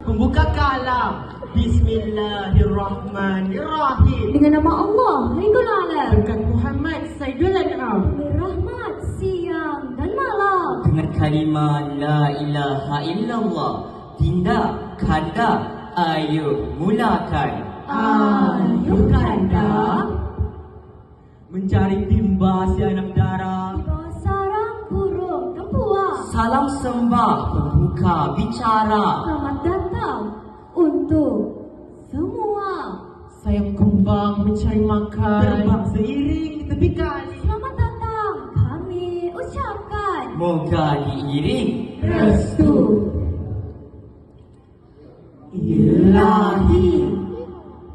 Pembuka kalam. Bismillahirrahmanirrahim. Dengan nama Allah, Rabbul Alam. Berkat Muhammad Sayyidul An'am. Berrahmat siang dan malam. Dengan kalimah La ilaha illallah. Tindak, kanda, ayo mulakan. Ayo kanda. Mencari timba si anak darah. Di bawah sarang burung tempuak. Salam sembah pembuka bicara. Selamat datang untuk semua. Sayang kembang mencari makan. Terbang seiring di tepi kali. Selamat datang kami ucapkan. Moga diiring Restu Ilahi.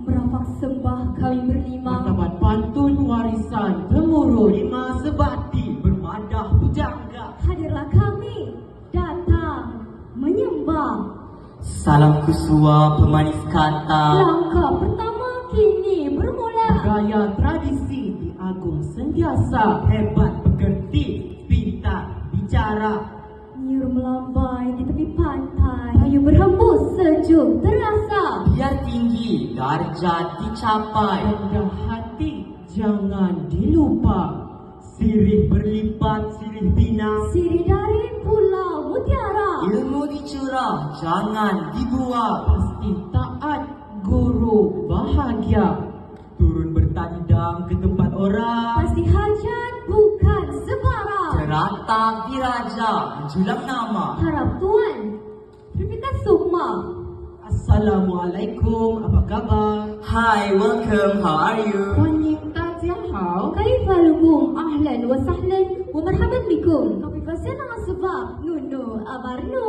Merapak sembah kami berlima. Martabat pantun warisan temurun. Lima sebati bermadah pujangga. Hadirlah kami datang menyembah. Salam kusua pemanis kata. Langkah pertama kini bermula. Gaya tradisi di agung sentiasa. Hebat pekerti, pintar bicara. Nyur melambai di tepi pantai. Kayu berhembus sejuk terasa. Biar tinggi darjat dicapai. Rendah hati jangan dilupa. Sirih berlipat, sirih bina. Siri dari Pulau Mutiara. Ilmu dicurah jangan dibuang. Pasti taat, guru bahagia. Turun bertandang ke tempat orang. Pasti hajat bukan sebarang. Teratak diraja menjulang nama. Harap Tuan berikan sukma. Assalamualaikum, apa khabar? Hi, welcome, how are you? 欢迎大家好。 Kaifalukum ahlan wa sahlan wa marhaban bikum. Kopi pasien dengan sebab Nunu Abarnu.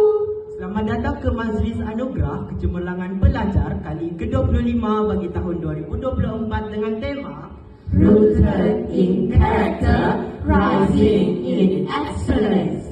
Selamat datang ke Majlis Anugerah Kecemerlangan Pelajar kali ke-25 bagi tahun 2024 dengan tema Rooted in character, rising in excellence.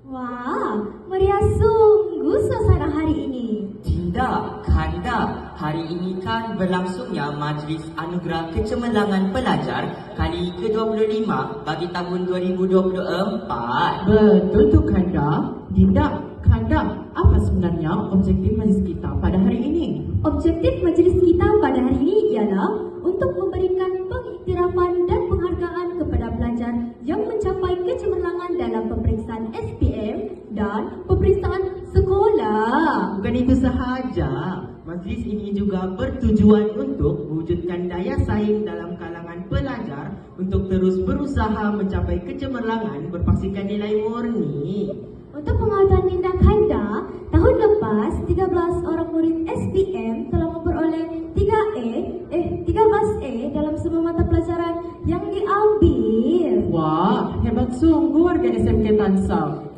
Wah, meriah sungguh suasana hari ini. Tindak, kanda, hari ini kan berlangsungnya Majlis Anugerah Kecemerlangan Pelajar kali ke-25 bagi tahun 2024. Betul tu Kanda. Dinda, Kanda, apa sebenarnya objektif majlis kita pada hari ini? Objektif majlis kita pada hari ini ialah untuk memberikan pengiktirafan dan penghargaan kepada pelajar yang mencapai kecemerlangan dalam peperiksaan SPM dan peperiksaan sekolah. Bukan itu sahaja, majlis ini juga bertujuan untuk mewujudkan daya saing dalam kalangan pelajar untuk terus berusaha mencapai kecemerlangan berpaksikan nilai murni. Untuk penguatan Dinda Kanda, tahun lepas 13 orang murid SPM telah memperoleh 13A dalam semua mata pelajaran yang diambil. Wah, hebat sungguh warga SMK Tansau.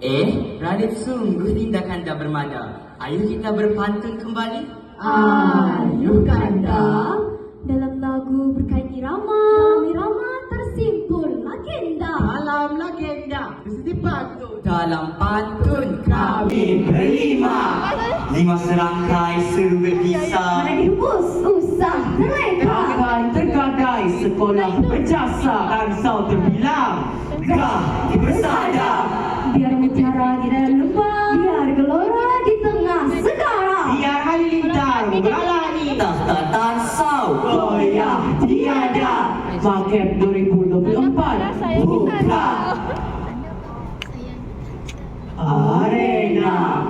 Radit sungguh tindak kanda bermada. Ayo kita berpantun kembali. Ayo Kanda. Dalam lagu berkait irama, tersimpul legenda. Alam legenda, mesti pantun. Dalam pantun kami berlima. 5 serangkai seru berbisa. Mana dihembus usah terleka. Akan tergadai sekolah berjasa. Tansau terbilang, gah bersada. Biar mutiara di dalam lembah, biar gelora di tengah segara. Biar halilintar beralani. Tahta Tansau Goyah tiada. Paket 2024 buka. Arena.